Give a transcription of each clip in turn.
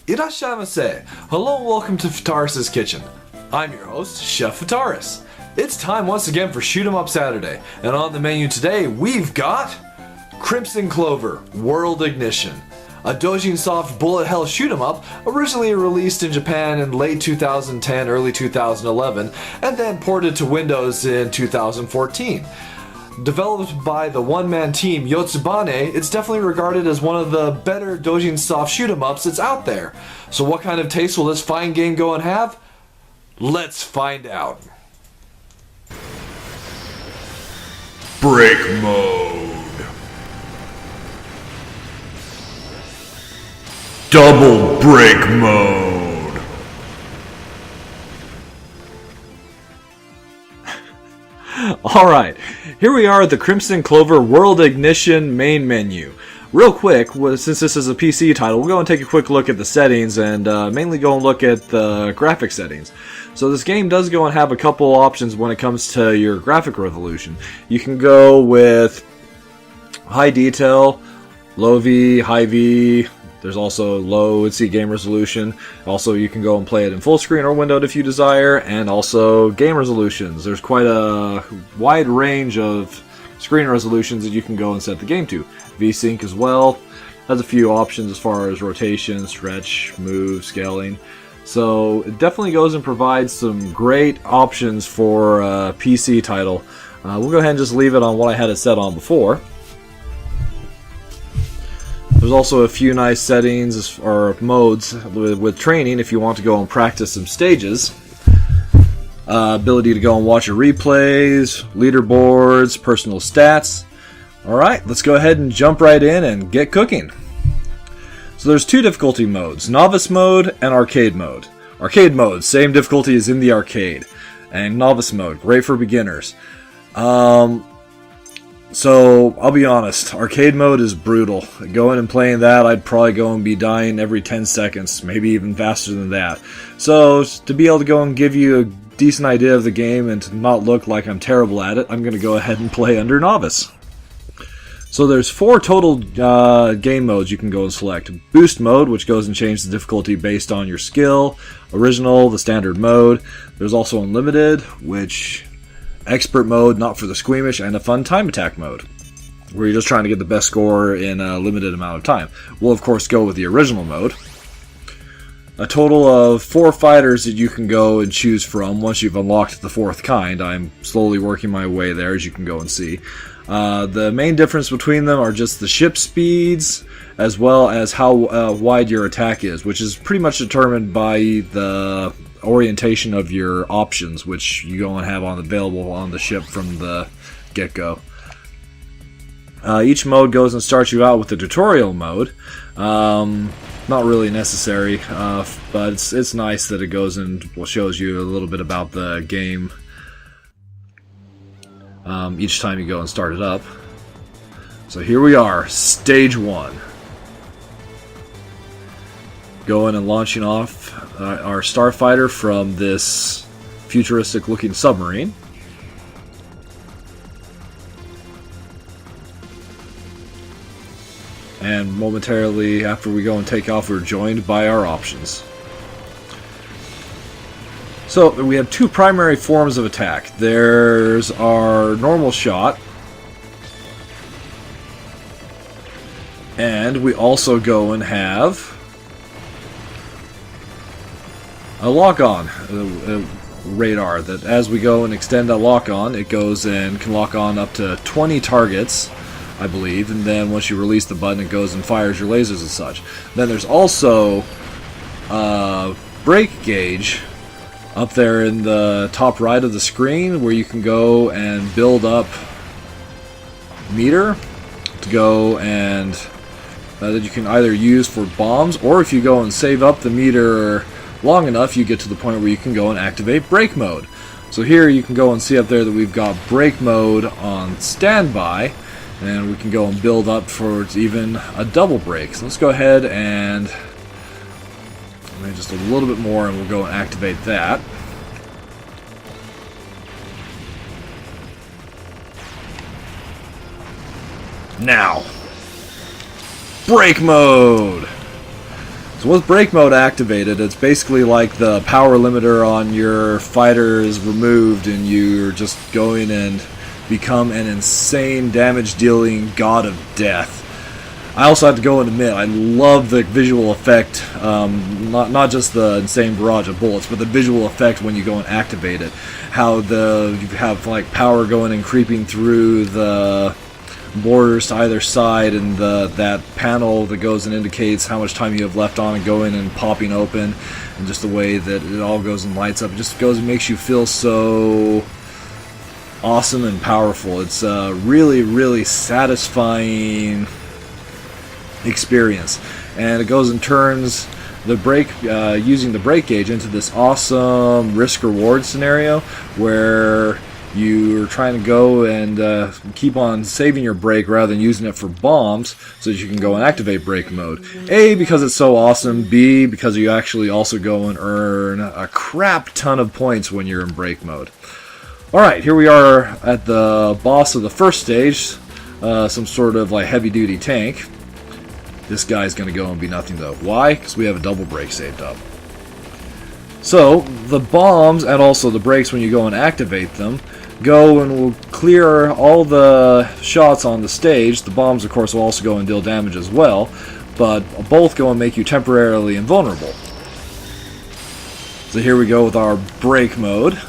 Irashaimase! Hello and welcome to Fitaurus Kitchen. I'm your host, Chef Fitaurus. It's time once again for Shoot 'em Up Saturday, and on the menu today we've got Crimzon Clover World Ignition, a Doujin soft bullet hell shoot 'em up originally released in Japan in late 2010, early 2011, and then ported to Windows in 2014. Developed by the one-man team Yotsubane, it's definitely regarded as one of the better Doujin soft shoot 'em ups that's out there. So what kind of taste will this fine game go and have? Let's find out. Break mode. Double break mode. Alright, here we are at the Crimzon Clover World Ignition main menu. Real quick, since this is a PC title, we'll go and take a quick look at the settings and mainly go and look at the graphic settings. So this game does go and have a couple options when it comes to your graphic resolution. You can go with high detail, low V, high V. There's also low C game resolution. Also, you can go and play it in full screen or windowed if you desire, and also game resolutions. There's quite a wide range of screen resolutions that you can go and set the game to. VSync as well has a few options as far as rotation, stretch, move, scaling. So it definitely goes and provides some great options for a PC title. We'll go ahead and just leave it on what I had it set on before. There's also a few nice settings or modes with training if you want to go and practice some stages. Ability to go and watch your replays, leaderboards, personal stats. Alright, let's go ahead and jump right in and get cooking. So there's two difficulty modes, Novice mode and Arcade mode. Arcade mode, same difficulty as in the arcade. And Novice mode, great for beginners. So, I'll be honest, arcade mode is brutal. Going and playing that, I'd probably go and be dying every 10 seconds, maybe even faster than that. So, to be able to go and give you a decent idea of the game and to not look like I'm terrible at it, I'm going to go ahead and play under Novice. So there's 4 total game modes you can go and select. Boost mode, which goes and changes the difficulty based on your skill. Original, the standard mode. There's also Unlimited, which... Expert mode, not for the squeamish, and a fun time attack mode, where you're just trying to get the best score in a limited amount of time. We'll of course go with the original mode. A total of 4 fighters that you can go and choose from once you've unlocked the 4th kind. I'm slowly working my way there, as you can go and see. The main difference between them are just the ship speeds, as well as how wide your attack is, which is pretty much determined by the orientation of your options, which you go and have available on the ship from the get-go. Each mode goes and starts you out with the tutorial mode. Not really necessary, but it's nice that it goes and shows you a little bit about the game each time you go and start it up. So here we are, Stage 1. Going and launching off our starfighter from this futuristic looking submarine. And momentarily after we go and take off, we're joined by our options. So we have 2 primary forms of attack. There's our normal shot, and we also go and have a lock-on radar that as we go and extend that lock-on, it goes and can lock on up to 20 targets, I believe, and then once you release the button, it goes and fires your lasers and such. Then there's also a brake gauge up there in the top right of the screen where you can go and build up meter to go and that you can either use for bombs, or if you go and save up the meter long enough, you get to the point where you can go and activate brake mode. So here you can go and see up there that we've got brake mode on standby, and we can go and build up for even a double brake. So let's go ahead and just a little bit more, and we'll go and activate that. Now, brake mode. So So with break mode activated, it's basically like the power limiter on your fighter is removed and you're just going and become an insane damage dealing god of death. I also have to go and admit, I love the visual effect, not just the insane barrage of bullets, but the visual effect when you go and activate it. How you have like power going and creeping through the borders to either side, and that panel that goes and indicates how much time you have left on and going and popping open, and just the way that it all goes and lights up. It just goes and makes you feel so awesome and powerful. It's a really, really satisfying experience, and it goes and turns the brake using the brake gauge into this awesome risk-reward scenario where you're trying to go and keep on saving your brake rather than using it for bombs so that you can go and activate brake mode. A, because it's so awesome. B, because you actually also go and earn a crap ton of points when you're in brake mode. Alright, here we are at the boss of the first stage, some sort of like heavy-duty tank. This guy's going to go and be nothing though. Why? Because we have a double brake saved up. So, the bombs and also the brakes when you go and activate them go and will clear all the shots on the stage. The bombs of course will also go and deal damage as well, but both go and make you temporarily invulnerable. So here we go with our brake mode,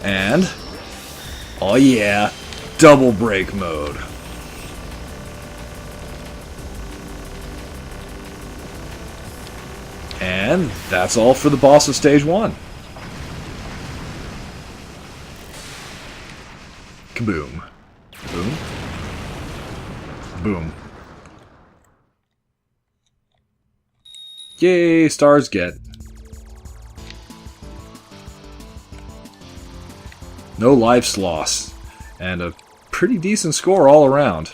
and oh yeah, double brake mode. And that's all for the boss of stage 1. Kaboom. Boom. Boom. Yay, stars get. No lives lost. And a pretty decent score all around.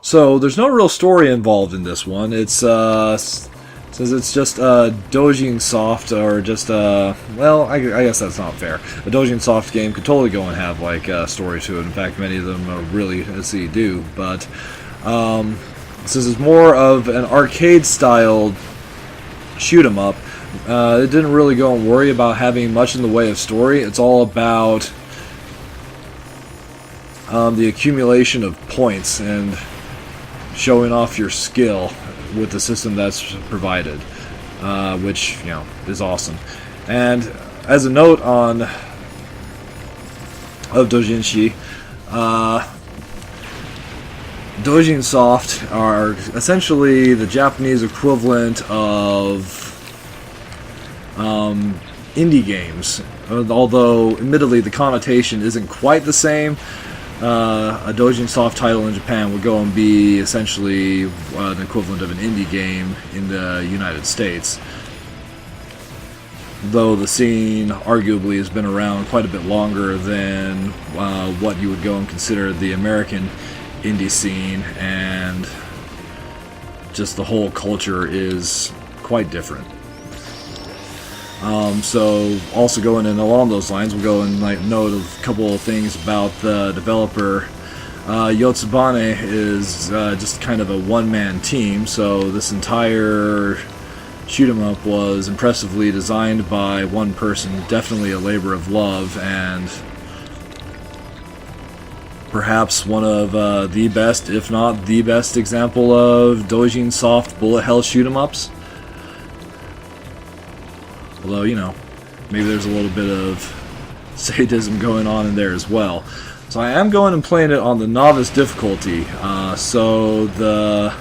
So, there's no real story involved in this one. It's, since it's just a Doujin soft, or just a, well, I guess that's not fair. A Doujin soft game could totally go and have, like, a story to it. In fact, many of them really, do. But, since it's more of an arcade-styled shoot-'em-up, it didn't really go and worry about having much in the way of story. It's all about the accumulation of points and showing off your skill with the system that's provided, which, you know, is awesome. And as a note on of Doujinshi, Doujin Soft are essentially the Japanese equivalent of indie games, although admittedly the connotation isn't quite the same. A Doujin Soft title in Japan would go and be essentially an equivalent of an indie game in the United States. Though the scene arguably has been around quite a bit longer than what you would go and consider the American indie scene, and just the whole culture is quite different. So, also going in along those lines, we'll go and note a couple of things about the developer. Yotsubane is just kind of a one-man team, so this entire shoot-'em-up was impressively designed by one person, definitely a labor of love, and perhaps one of the best, if not the best, example of Doujin Soft bullet hell shoot-'em-ups. Although, you know, maybe there's a little bit of sadism going on in there as well. So I am going and playing it on the novice difficulty. So the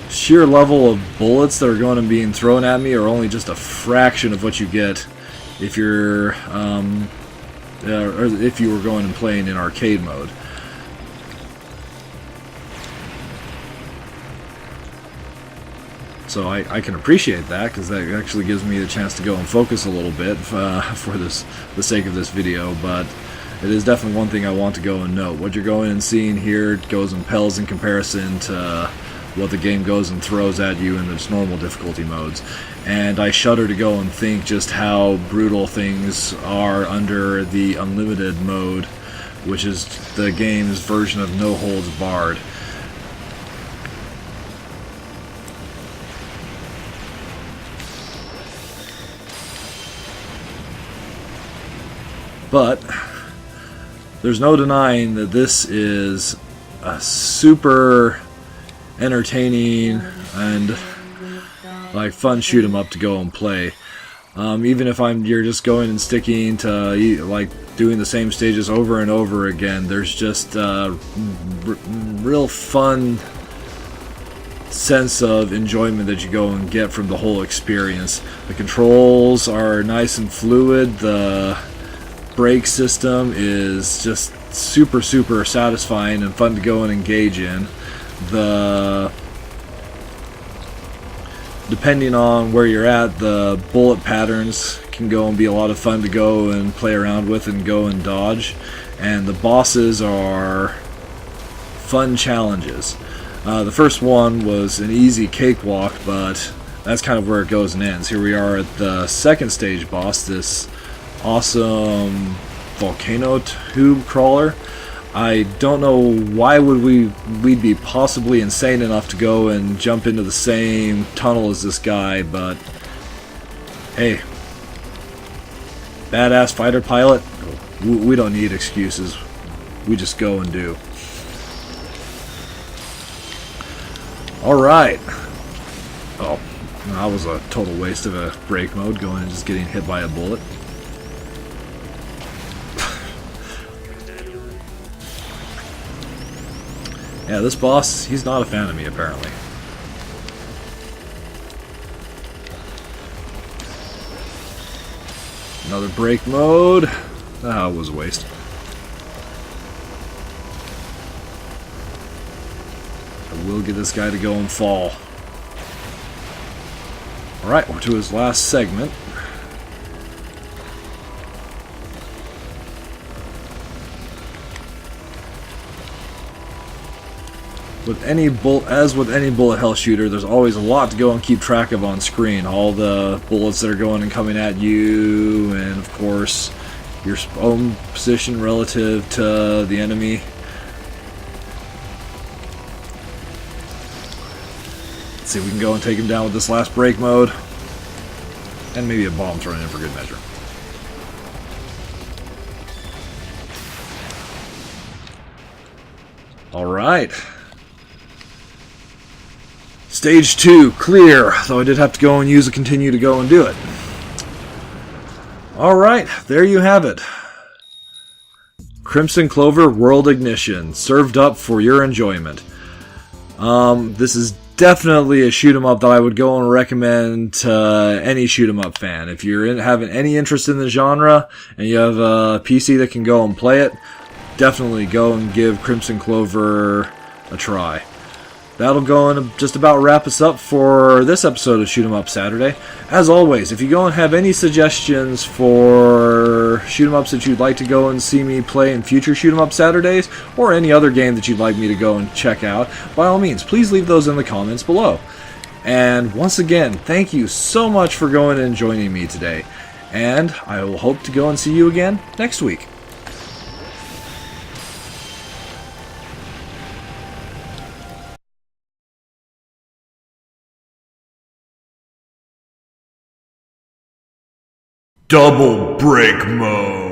sheer level of bullets that are going and being thrown at me are only just a fraction of what you get if you're, or if you were going and playing in arcade mode. So I can appreciate that, because that actually gives me the chance to go and focus a little bit for the sake of this video, but it is definitely one thing I want to go and note. What you're going and seeing here goes and pales in comparison to what the game goes and throws at you in its normal difficulty modes. And I shudder to go and think just how brutal things are under the unlimited mode, which is the game's version of No Holds Barred. But there's no denying that this is a super entertaining and like fun shoot 'em up to go and play. Even if you're just going and sticking to like doing the same stages over and over again, there's just a real fun sense of enjoyment that you go and get from the whole experience. The controls are nice and fluid. The brake system is just super satisfying and fun to go and engage in. Depending on where you're at, the bullet patterns can go and be a lot of fun to go and play around with and go and dodge. And the bosses are fun challenges. The first one was an easy cakewalk, but that's kind of where it goes and ends. Here we are at the second stage boss, this awesome volcano tube crawler. I don't know why we'd be possibly insane enough to go and jump into the same tunnel as this guy, but hey, badass fighter pilot, we don't need excuses. We just go and do. Alright. Oh, that was a total waste of a brake mode, going and just getting hit by a bullet. Yeah, this boss, he's not a fan of me, apparently. Another brake mode. Ah, it was a waste. I will get this guy to go and fall. Alright, we're to his last segment. With any bullet hell shooter, there's always a lot to go and keep track of on screen. All the bullets that are going and coming at you, and of course your own position relative to the enemy. Let's see if we can go and take him down with this last brake mode. And maybe a bomb thrown in for good measure. Alright. Stage 2, clear, though I did have to go and use a continue to go and do it. Alright, there you have it. Crimzon Clover World Ignition, served up for your enjoyment. This is definitely a shoot 'em up that I would go and recommend to any shoot 'em up fan. If you're having any interest in the genre, and you have a PC that can go and play it, definitely go and give Crimzon Clover a try. That'll go and just about wrap us up for this episode of Shoot 'em Up Saturday. As always, if you go and have any suggestions for shoot 'em ups that you'd like to go and see me play in future Shoot 'em Up Saturdays, or any other game that you'd like me to go and check out, by all means, please leave those in the comments below. And once again, thank you so much for going and joining me today. And I will hope to go and see you again next week. Double break mode.